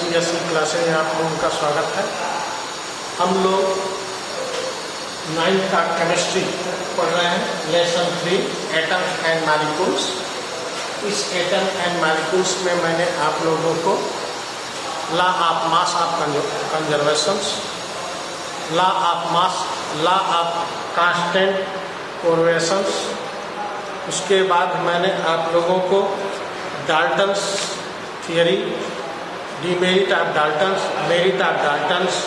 CBSE classes में आप लोगों का स्वागत है। हम लोग 9th का केमिस्ट्री पढ़ रहे हैं, लेसन 3 एटम्स एंड मॉलिक्यूल्स। इस एटम एंड मॉलिक्यूल्स में मैंने आप लोगों को law of mass of conservations, law of mass, law of constant correlations, उसके बाद मैंने आप लोगों को Dalton's theory, demerit of Dalton's, merit of Dalton's,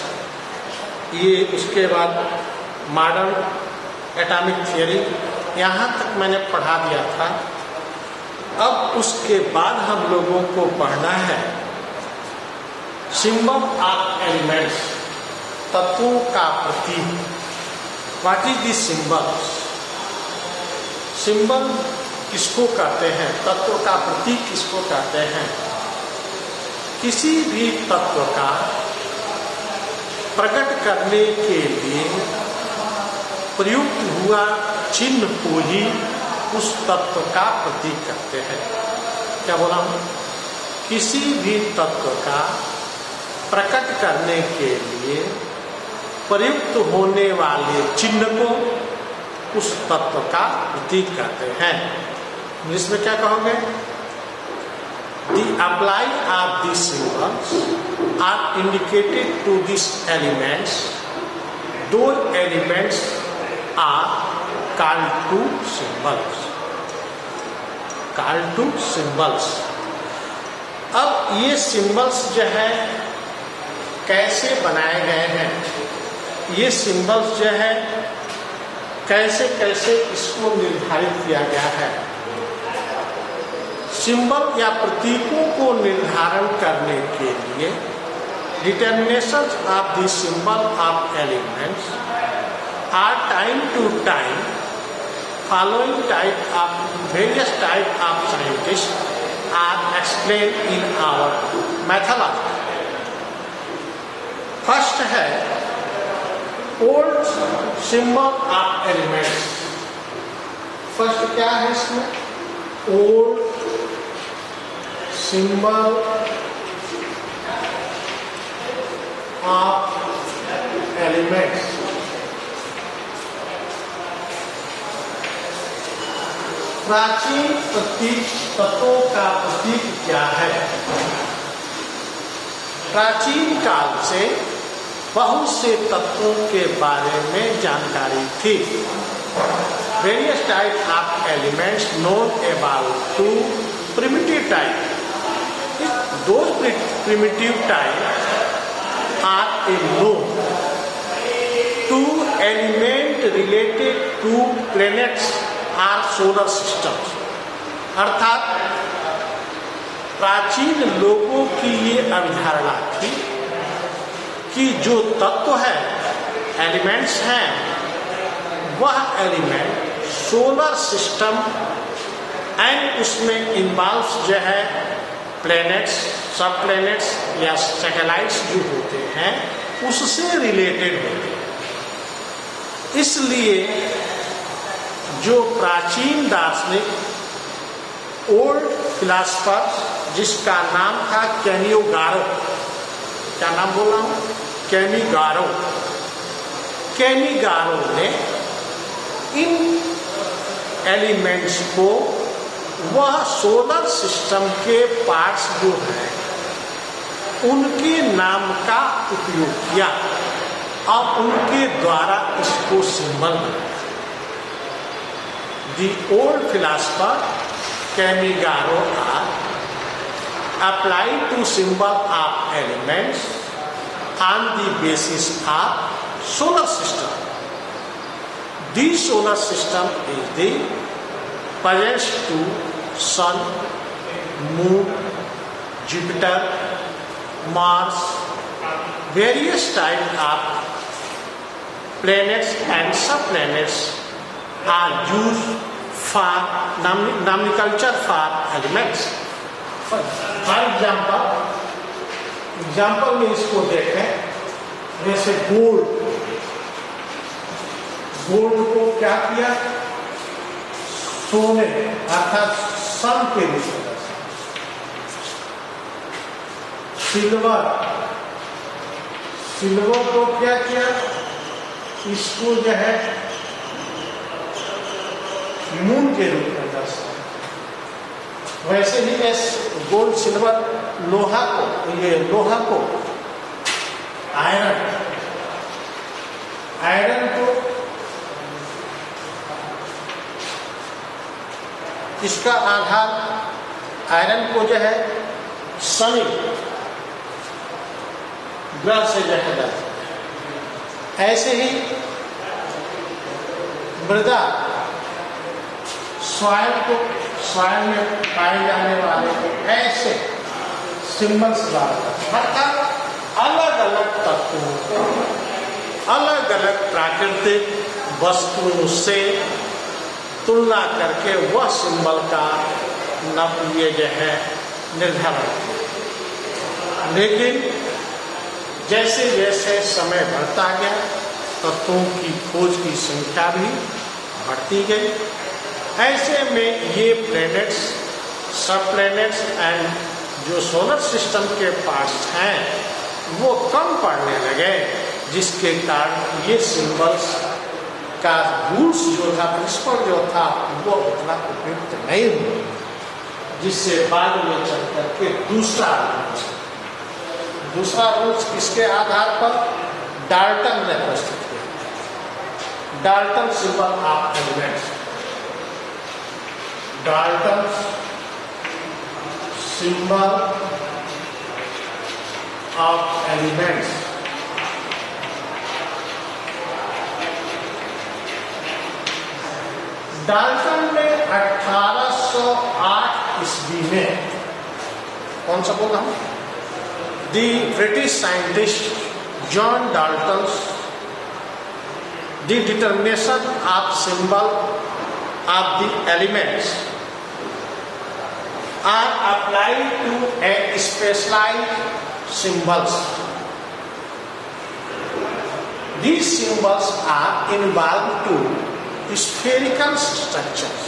ये उसके बाद मॉडर्न एटॉमिक थियरी, यहाँ तक मैंने पढ़ा दिया था। अब उसके बाद हम लोगों को पढ़ना है सिंबल ऑफ एलिमेंट्स, तत्वों का प्रतीक। What is this symbol? Symbol किसको कहते हैं? तत्व का प्रतीक किसको कहते हैं? किसी भी तत्व का प्रकट करने के लिए प्रयुक्त हुआ चिन्ह को ही उस तत्व का प्रतीक कहते हैं। क्या बोला हूँ? किसी भी तत्व का प्रकट करने के लिए प्रयुक्त होने वाले चिन्ह को उस तत्व का प्रतीक कहते हैं। इंग्लिश में क्या कहोगे? The apply of these symbols are indicated to these elements. Those elements are called to symbols. Called to symbols. अब ये सिंबल्स जो है कैसे बनाए गए हैं? ये सिंबल्स जो है कैसे कैसे इसको निर्धारित किया गया है? सिंबल या प्रतीकों को निर्धारण करने के लिए determination of the symbol of elements are time to time following type of various type of scientist are explain in our mythology. First है old symbol of elements. First क्या है इसमें? Old symbol of elements. प्राचीन प्रतीक, तत्वों का प्रतीक क्या है? प्राचीन काल से बहुत से तत्वों के बारे में जानकारी थी। Various type of elements known about to primitive type. Those primitive types are known. Two elements related to planets or solar systems. अर्थात प्राचीन लोगों की ये अवधारणा थी कि जो तत्व है, एलिमेंट्स हैं, वह एलिमेंट सोलर सिस्टम एंड उसमें इन्वॉल्व जो है प्लैनेट्स, सब प्लैनेट्स या सैटेलाइट्स जो होते हैं उससे रिलेटेड होते हैं। इसलिए जो प्राचीन दार्शनिक ओल्ड फिलॉसफर जिसका नाम था कैमिगारो, क्या नाम बोला हूँ? कैमिगारो। कैमिगारो ने इन एलिमेंट्स को वह सोलर सिस्टम के पार्ट्स जो हैं उनके नाम का उपयोग किया और उनके द्वारा इसको सिंबल बनाया। दी ओल्ड फिलॉसफर कैमिगारो are applied to symbol of elements on the basis of solar system. The solar system is the presents to Sun, Moon, Jupiter, Mars, various types of planets and subplanets are used for nomenclature for elements. For example में इसको देखें, जैसे gold को क्या किया? सोने अर्थात सन के रूप में सिल्वर, सिल्वर को क्या किया, इसको जो है मून के रूप में दर्शाया। वैसे ही गोल्ड सिल्वर लोहा को, ये लोहा को आयरन, आयरन को इसका आधार, आयरन को जो है शनि ग्रह से देखा जाता है। ऐसे ही मृदा, सॉइल को, सॉइल में पाए जाने वाले ऐसे सिंबल्स द्वारा अर्थात अलग अलग तत्वों को अलग अलग प्राकृतिक वस्तुओं से तुलना करके वह सिंबल का नाम ये जो है निर्धारण। लेकिन जैसे जैसे समय बढ़ता गया तत्वों की खोज की संख्या भी बढ़ती गई। ऐसे में ये प्लैनेट्स, सब प्लैनेट्स एंड जो सोलर सिस्टम के पार्ट्स हैं वो कम पड़ने लगे, जिसके कारण ये सिंबल्स का रूल्स जो था, प्रिंसिपल जो था, वो उतना उपयुक्त नहीं हुआ, जिससे बाद में चल करके दूसरा रूल्स किसके आधार पर डाल्टन ने प्रस्तुत किया। Dalton symbol of elements, Dalton symbol of elements. Dalton ने 1808 ईस्वी में, कौन सा बोला हम, the British scientist John Dalton, the determination of symbol of the elements are applied to a specialized symbols. These symbols are involved to spherical structures,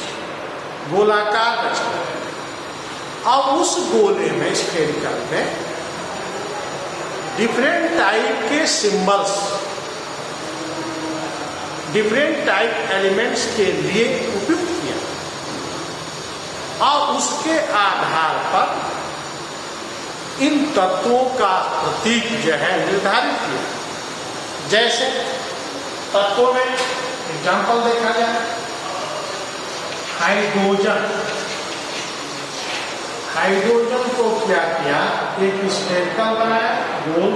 गोलाकार रचना। अब उस गोले में, स्फेरिकल में डिफरेंट टाइप के सिंबल्स, डिफरेंट टाइप एलिमेंट्स के लिए उपयुक्त किया और उसके आधार पर इन तत्वों का प्रतीक जो है निर्धारित किया। जैसे तत्वों में एग्जाम्पल देखा जाए, हाइड्रोजन, हाइड्रोजन को क्या किया, एक स्फेरिकल बनाया, गोल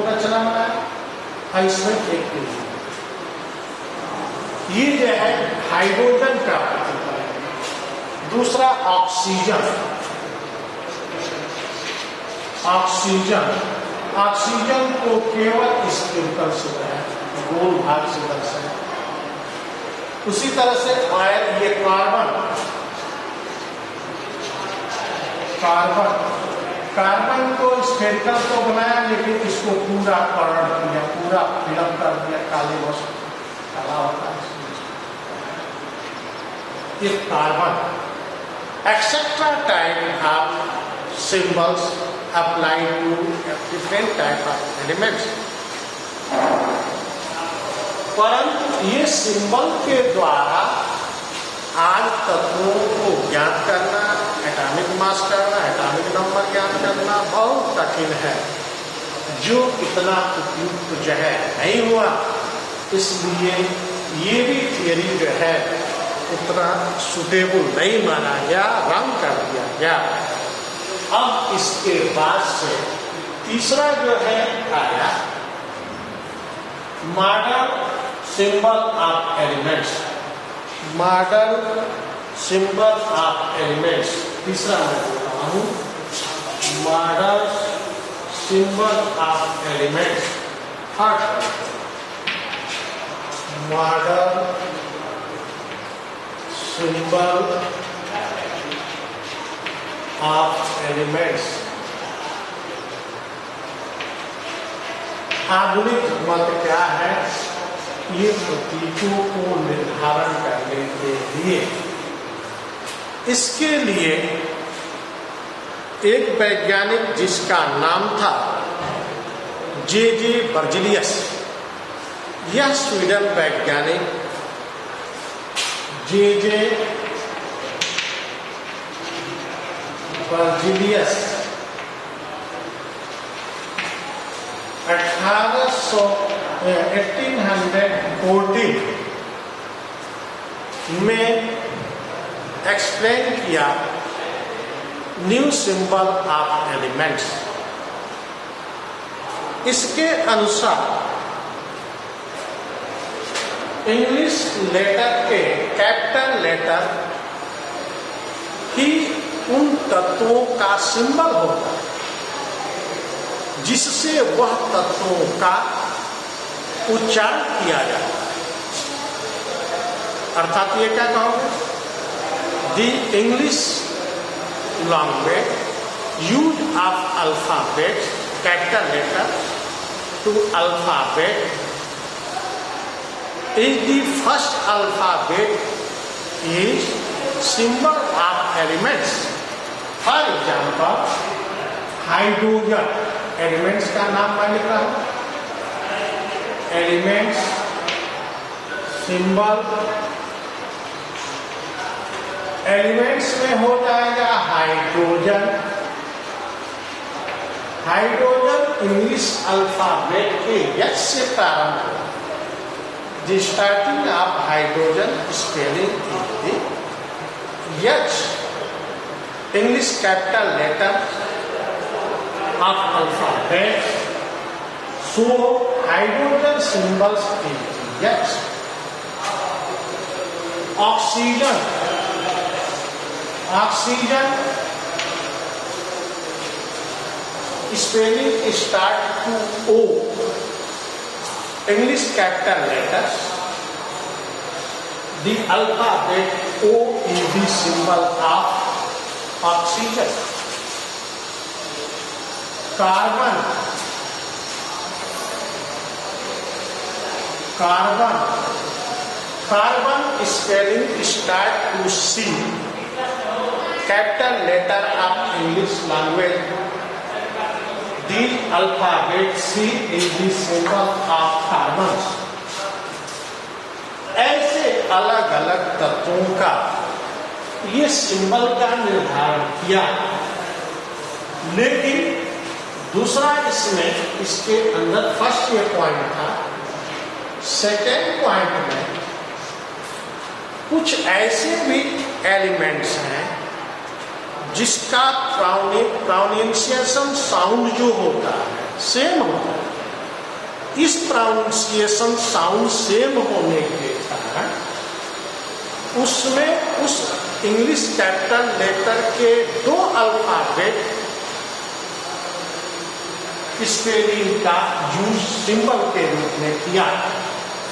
रचना बनाया और इसमें एक ये जो है हाइड्रोजन का प्रतीक है। दूसरा ऑक्सीजन, ऑक्सीजन, ऑक्सीजन को केवल स्फेरिकल से बनाया, गोल भाग से दर्शाया। उसी तरह से ये कार्बन, कार्बन, कार्बन को स्फेरिकल को बनाया, लेकिन इसको पूरा कलर किया, पूरा फिलअप कर दिया, काले वस्तु काला होता है ये carbon. Etcetera type of symbols apply to different type of elements. परंतु ये सिंबल के द्वारा आज तत्वों को ज्ञात करना, एटॉमिक मास करना, एटॉमिक नंबर ज्ञात करना बहुत कठिन है, जो इतना उपयुक्त जो है नहीं हुआ। इसलिए ये भी थियरी जो है उतना सुटेबल नहीं माना गया, रंग कर दिया गया। अब इसके बाद से तीसरा जो है आया model symbol of elements, model symbol of elements. तीसरा मैं बोल रहा हूं model symbol of elements. Third model symbol of elements. आधुनिक मत क्या है, ये प्रतीकों को निर्धारण करने के लिए, इसके लिए एक वैज्ञानिक जिसका नाम था जे बर्जीलियस, यह स्वीडन वैज्ञानिक जे बर्जीलियस 1814 में एक्सप्लेन किया न्यू सिंबल ऑफ एलिमेंट्स। इसके अनुसार इंग्लिश लेटर के कैपिटल लेटर ही उन तत्वों का सिंबल होता है जिससे वह तत्वों का उच्चारण किया जाता है। अर्थात ये क्या कहोगे, the English language use of alphabet capital letter to alphabet is the first alphabet is symbol of elements. For example, hydrogen elements का नाम मैं लिख रहा हूं, एलिमेंट्स सिंबल, एलिमेंट्स में हो जाएगा हाइड्रोजन। हाइड्रोजन इंग्लिश अल्फाबेट के एच से प्रारंभ होगा। The starting of hydrogen spelling is the H, English capital letter of alphabet. So hydrogen symbols is H. Oxygen, oxygen spelling start to O. English capital letters. The alphabet O is the symbol of oxygen. Carbon. Carbon. Carbon spelling start to C. Capital letter of English language. The alphabet C is the symbol of carbon. ऐसे अलग अलग तत्वों का ये symbol का निर्धारण किया, लेकिन दूसरा इसमें इसके अंदर फर्स्ट ये पॉइंट था। सेकेंड पॉइंट में कुछ ऐसे भी एलिमेंट्स हैं जिसका प्रोनाउंसिएशन साउंड जो होता है सेम होता है। इस प्रोनाउंसिएशन साउंड सेम होने के कारण उसमें उस इंग्लिश कैपिटल लेटर के दो अल्फाबेट स्पेलिंग का यूज सिंबल के रूप में किया।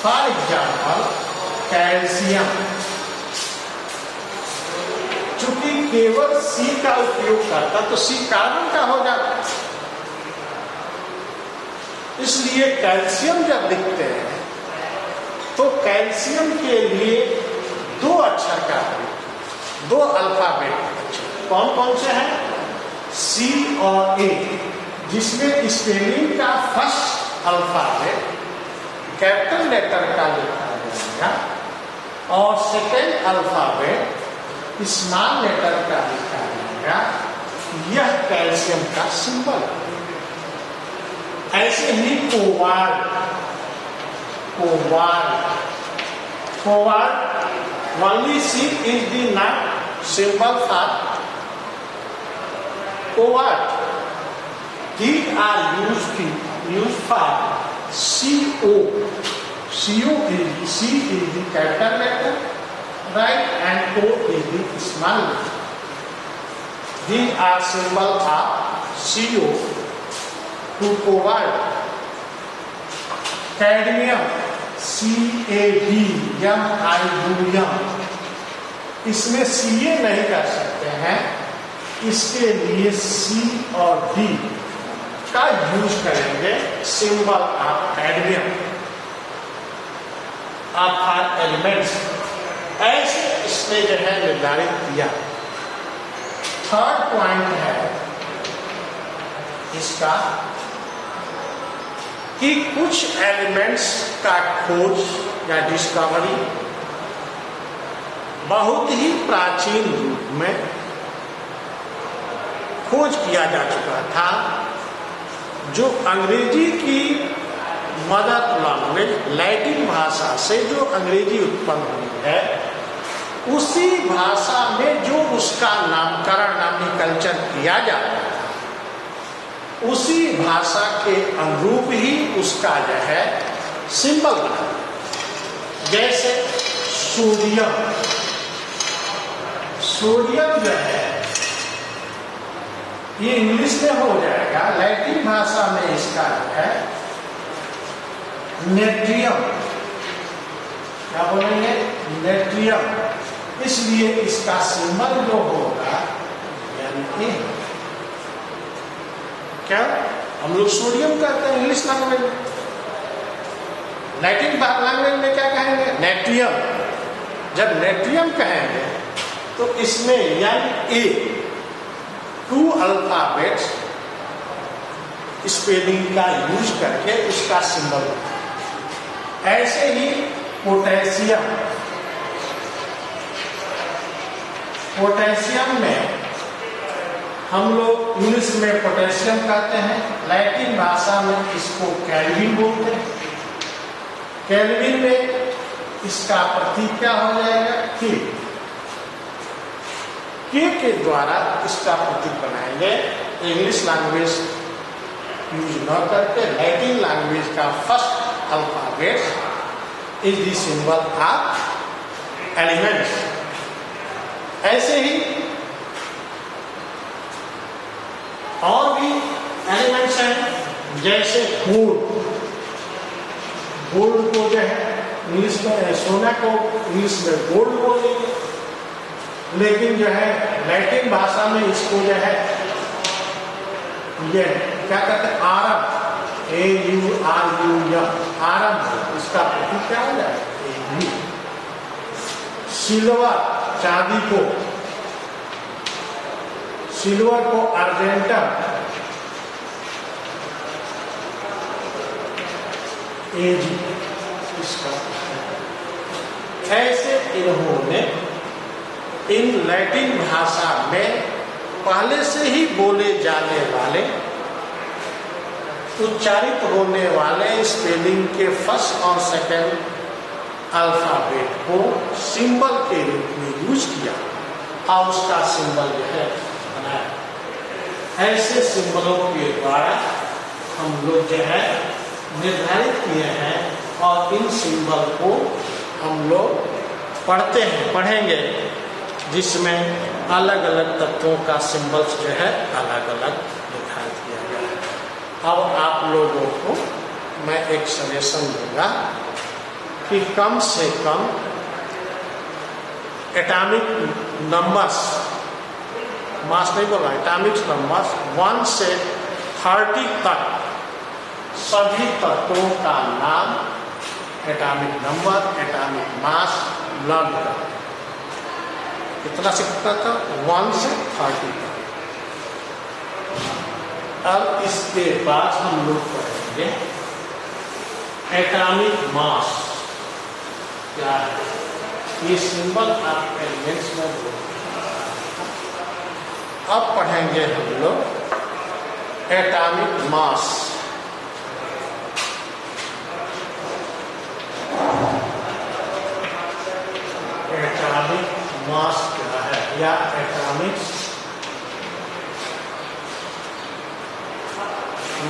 फॉर एग्जाम्पल कैल्शियम, चूंकि केवल सी का उपयोग करता तो सी कार्बन का हो जाता, इसलिए कैल्शियम जब लिखते हैं तो कैल्शियम के लिए दो अक्षर का दो अल्फाबेट अक्षर कौन कौन से हैं, सी और ए, जिसमें स्पेलिंग का फर्स्ट अल्फाबेट कैपिटल लेटर का लिखा जाएगा और सेकेंड अल्फाबेट स्मॉल लेटर का लिखा जाएगा। यह कैल्शियम का सिंबल है। ऐसे ही cobalt, only C is the not symbol for cobalt. These are used for CO. CO is C is the capital letter, right, and O is the small letter. These are symbols of CO to cobalt. Cadmium, CADMIUM, इसमें CA नहीं कर सकते हैं, इसके लिए C और D का use करेंगे symbol of cadmium of elements. ऐसे इसने जो है निर्धारित किया। थर्ड पॉइंट है इसका कि कुछ एलिमेंट्स का खोज या डिस्कवरी बहुत ही प्राचीन रूप में खोज किया जा चुका था, जो अंग्रेजी की मदर लैंग्वेज लैटिन भाषा से जो अंग्रेजी उत्पन्न हुई है, उसी भाषा में जो उसका नामकरण नामिकल्चर किया जाता था, उसी भाषा के अनुरूप ही उसका जो है सिंबल बना। जैसे सोडियम जो है ये इंग्लिश में हो जाएगा, लैटिन भाषा में इसका जो है नेट्रियम, क्या बोलेंगे, नेट्रियम। इसलिए इसका सिंबल जो होगा यानी क्या हम लोग सोडियम कहते हैं इंग्लिश लैंग्वेज में, लैटिन लैंग्वेज में क्या कहेंगे, नेट्रियम। जब नेट्रियम कहेंगे तो इसमें यानी ए 2 अल्फाबेट्स स्पेलिंग का यूज करके उसका सिंबल होता है। ऐसे ही पोटेशियम में हम लोग इंग्लिश में पोटेशियम कहते हैं, लैटिन भाषा में इसको केल्विन बोलते हैं। केल्विन में इसका प्रतीक क्या हो जाएगा, के द्वारा इसका प्रतीक बनाएंगे। इंग्लिश लैंग्वेज यूज न करके लैटिन लैंग्वेज का first alphabet is the symbol of elements. ऐसे ही और भी एलिमेंट्स हैं, जैसे गोल्ड को जो है इंग्लिश में, सोना को इंग्लिश में गोल्ड बोलेंगे, लेकिन जो है लैटिन भाषा में इसको जो है ये क्या कहते हैं, आरम, AURUM, आरम। इसका प्रतीक क्या हो जाएगा, सिल्वर, चांदी को, सिल्वर को अर्जेंटम, AG इसका। ऐसे इन्होंने इन लैटिन भाषा में पहले से ही बोले जाने वाले, उच्चारित होने वाले स्पेलिंग के फर्स्ट और सेकंड अल्फाबेट को सिंबल के रूप में यूज किया और उसका सिंबल जो है बनाया। ऐसे सिंबलों के द्वारा हम लोग जो है निर्धारित किए हैं और इन सिंबल को हम लोग पढ़ेंगे, जिसमें अलग अलग तत्वों का सिंबल्स जो है अलग अलग निर्धारित किया गया है। अब आप लोगों को मैं एक सजेशन दूंगा कि कम से कम एटॉमिक नंबर्स, मास नहीं बोल रहा, एटॉमिक नंबर्स 1 से 30 तक सभी तत्वों का नाम, atomic number, atomic mass learn करें। कितना सीखता था, 1 से 30 तक। अब इसके बाद हम लोग पढ़ेंगे एटॉमिक मास क्या है, ये सिंबल आप एलिमेंट्स में बोलते हैं। अब पढ़ेंगे हम लोग एटॉमिक मास। एटॉमिक मास क्या है, या एटॉमिक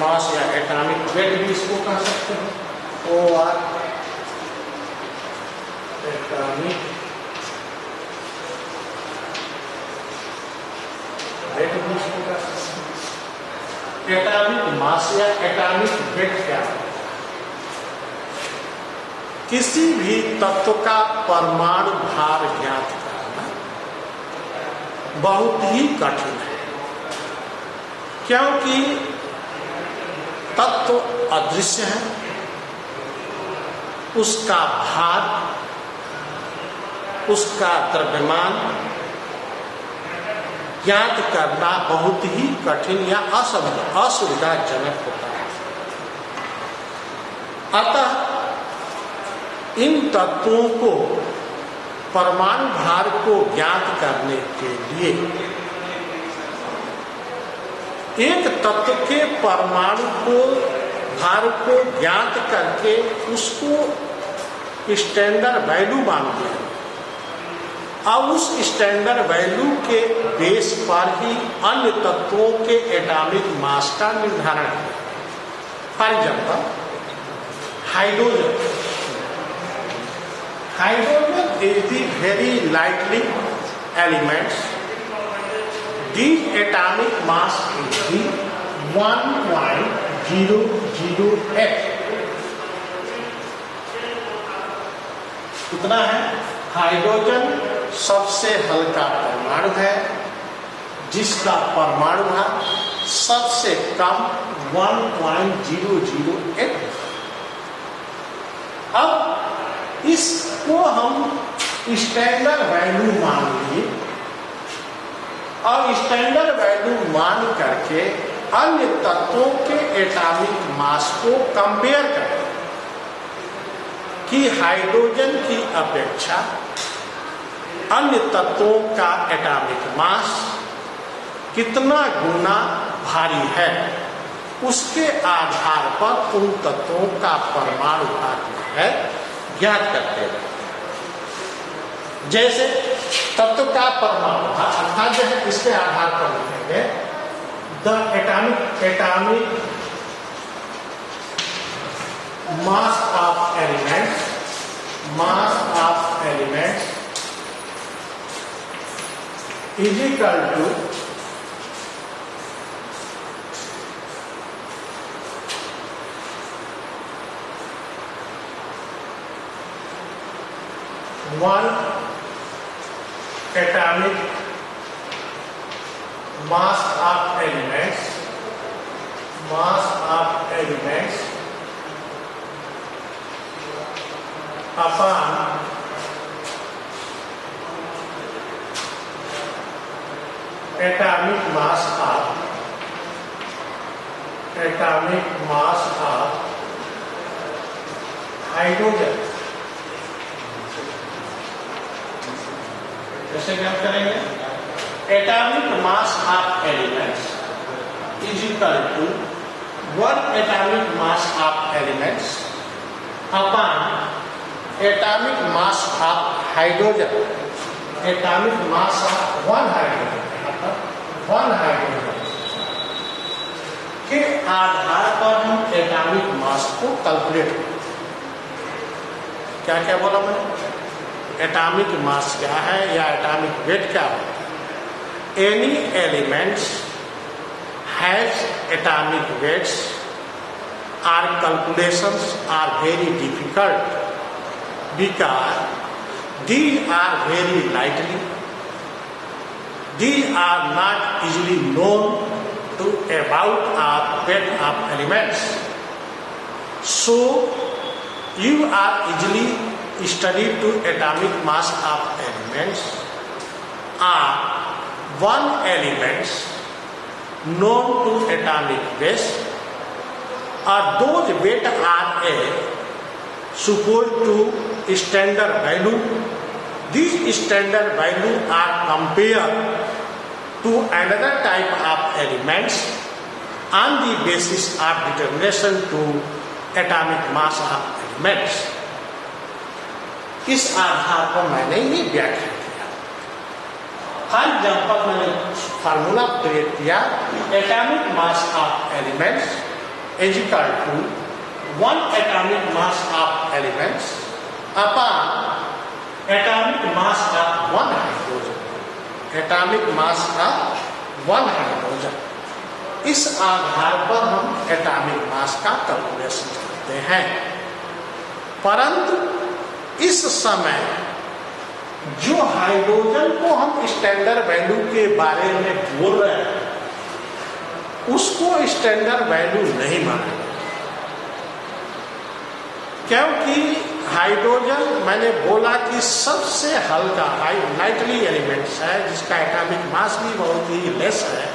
मास या एटॉमिक वेट भी इसको कह सकते हैं, OR एटॉमिक वेट भी इसको कह सकते हैं। एटॉमिक मास या एटॉमिक वेट क्या है, किसी भी तत्व का परमाणु भार ज्ञात करना बहुत ही कठिन है, क्योंकि तत्व अदृश्य है, उसका भार, उसका द्रव्यमान ज्ञात करना बहुत ही कठिन या असुविधाजनक होता है। अतः इन तत्वों को परमाणु भार को ज्ञात करने के लिए एक तत्व के परमाणु को भार को ज्ञात करके उसको स्टैंडर्ड वैल्यू मान लिया और उस स्टैंडर्ड वैल्यू के बेस पर ही अन्य तत्वों के एटॉमिक मास का निर्धारण किया। For example hydrogen is the very lightly element. The atomic mass is the 1.008. कितना है? हाइड्रोजन सबसे हल्का परमाणु है जिसका परमाणु भार सबसे कम 1.008। अब इसको हम स्टैंडर्ड वैल्यू मान लिए और स्टैंडर्ड वैल्यू मान करके अन्य तत्वों के एटॉमिक मास को कंपेयर करें कि हाइड्रोजन की अपेक्षा अन्य तत्वों का एटॉमिक मास कितना गुना भारी है, उसके आधार पर उन तत्वों का परमाणु भार है ज्ञात करते हैं। जैसे तत्व का परमाणु भार अर्थात जो है इसके आधार पर लिखेंगे the atomic mass of elements is equal to one atomic mass of elements upon atomic mass of hydrogen। जैसे क्या करेंगे atomic mass of elements is equal to 1 atomic mass of elements upon atomic mass of hydrogen. Atomic mass of 1 hydrogen के आधार पर हम atomic mass को calculate करें। क्या क्या बोला मैंने? एटॉमिक मास क्या है या एटॉमिक वेट क्या है? Any elements has atomic weights are calculations are very difficult because these are very lightly, these are not easily known to about are weight of elements, so you are easily studied to atomic mass of elements are 1 elements known to atomic mass or those weight are a supposed to standard value. These standard value are compared to another type of elements on the basis of determination to atomic mass of elements। इस आधार पर मैंने ये व्याख्या किया। For example मैंने formula create किया atomic mass of elements is equal to 1 atomic mass of elements upon atomic mass of 1 hydrogen. Atomic mass of 1 hydrogen. इस आधार पर हम एटॉमिक मास का कैलकुलेशन करते हैं। परंतु इस समय जो हाइड्रोजन को हम स्टैंडर्ड वैल्यू के बारे में बोल रहे हैं उसको स्टैंडर्ड वैल्यू नहीं मानेंगे, क्योंकि हाइड्रोजन मैंने बोला कि सबसे हल्का लाइटली एलिमेंट्स है, जिसका एटॉमिक मास भी बहुत ही लेस है,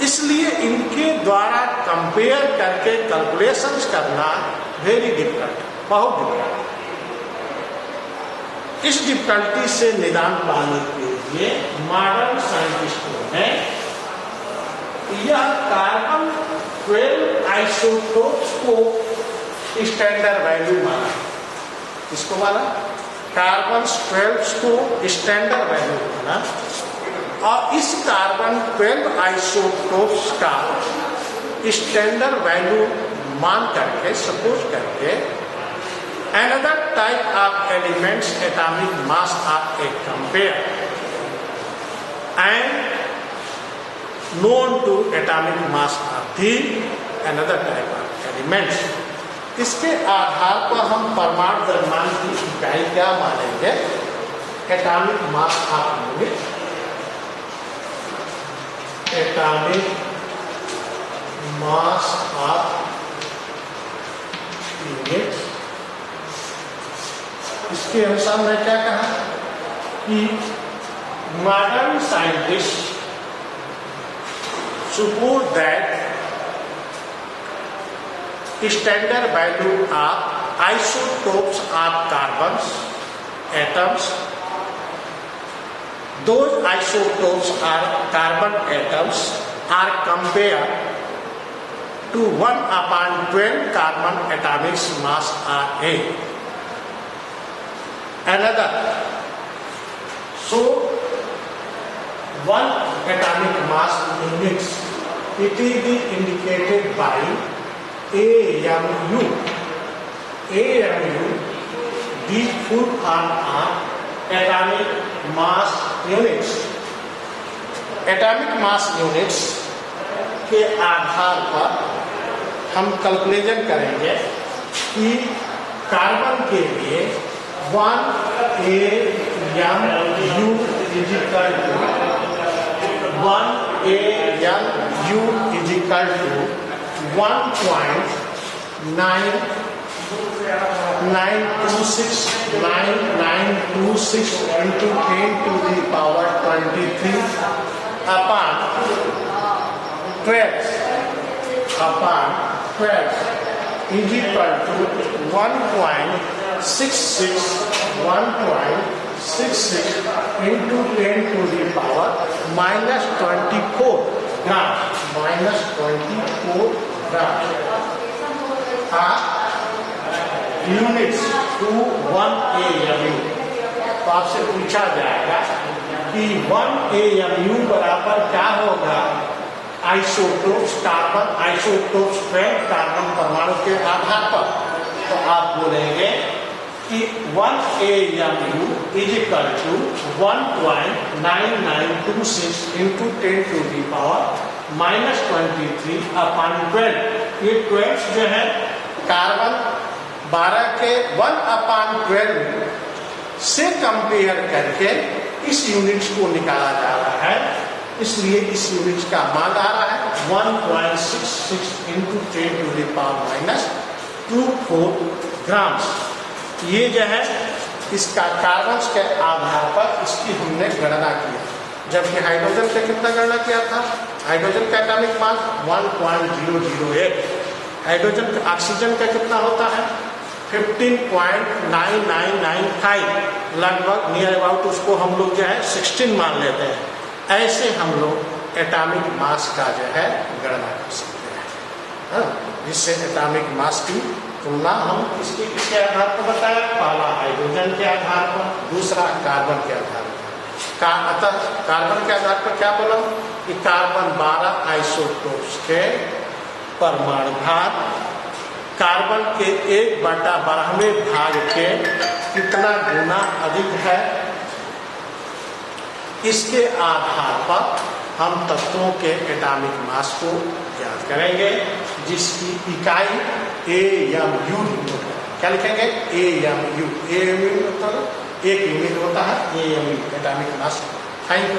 इसलिए इनके द्वारा कंपेयर करके कैलकुलेशंस करना वेरी डिफिकल्ट, बहुत डिफिकल्ट। इस डिफिकल्टी से निदान पाने के लिए मॉडर्न साइंटिस्टों ने यह कार्बन 12 आइसोटोप्स को स्टैंडर्ड वैल्यू माना। इसको माना कार्बन 12 को स्टैंडर्ड वैल्यू माना, और इस कार्बन 12 आइसोटोप्स का स्टैंडर्ड वैल्यू मान करके, सपोज करके, another type of elements atomic mass are compared and known to atomic mass of the another type of elements। इसके आधार पर हम परमाणु द्रव्यमान की इकाई क्या मानेंगे? Atomic mass of unit, atomic mass of unit. इसके अनुसार मैं क्या कहा कि modern scientist suppose that standard value of isotopes of carbons atoms, those isotopes are carbon atoms, are compared to 1/12 carbon atomic mass Ra another, so one atomic mass units, it is indicated by AMU. AMU, the full form of atomic mass units। atomic mass units के आधार पर हम calculation करेंगे कि carbon के लिए 1 AMU is equal to 1 AMU is equal to 1.9926 into 10 to the power 23 upon 12 is equal to 1.66 into 10 to the power -24 gram, -24 gram units to 1 AMU। तो आपसे पूछा जाएगा कि 1 AMU बराबर क्या होगा? आइसोटोप्स कार्बन, आइसोटोप्स 12 कार्बन परमाणु के आधार पर। तो आप बोलेंगे कि 1 AMU is equal to 1.9926 into 10 to the power -23 upon 12। ये 12 जो है कार्बन 12 के 1/12 से कंपेयर करके इस यूनिट्स को निकाला जा रहा है, इसलिए इस यूनिट्स का मान आ रहा है 1.66 into 10 to the power -24 grams. ये जो है इसका कार्बन के आधार पर इसकी हमने गणना किया, जबकि हाइड्रोजन का कितना गणना किया था? हाइड्रोजन का एटॉमिक मास 1.008, हाइड्रोजन का ऑक्सीजन का कितना होता है? 15.9995, लगभग नियर अबाउट उसको हम लोग जो है 16 मान लेते हैं। ऐसे हम लोग एटॉमिक मास का जो है गणना कर सकते हैं, जिससे एटॉमिक मास की तुलना हम किसके आधार पर बताया? पहला हाइड्रोजन के आधार पर, दूसरा कार्बन के आधार पर। अतः कार्बन के आधार पर क्या बोला कि कार्बन 12 आइसोटोप्स के परमाणु भार कार्बन के 1/12वें भाग के कितना गुना अधिक है, इसके आधार पर हम तत्वों के एटॉमिक मास को ज्ञात करेंगे, जिसकी इकाई AMU होता है। क्या लिखेंगे? AMU। AMU मतलब एक यूनिट होता है, AMU atomic mass. Thank you.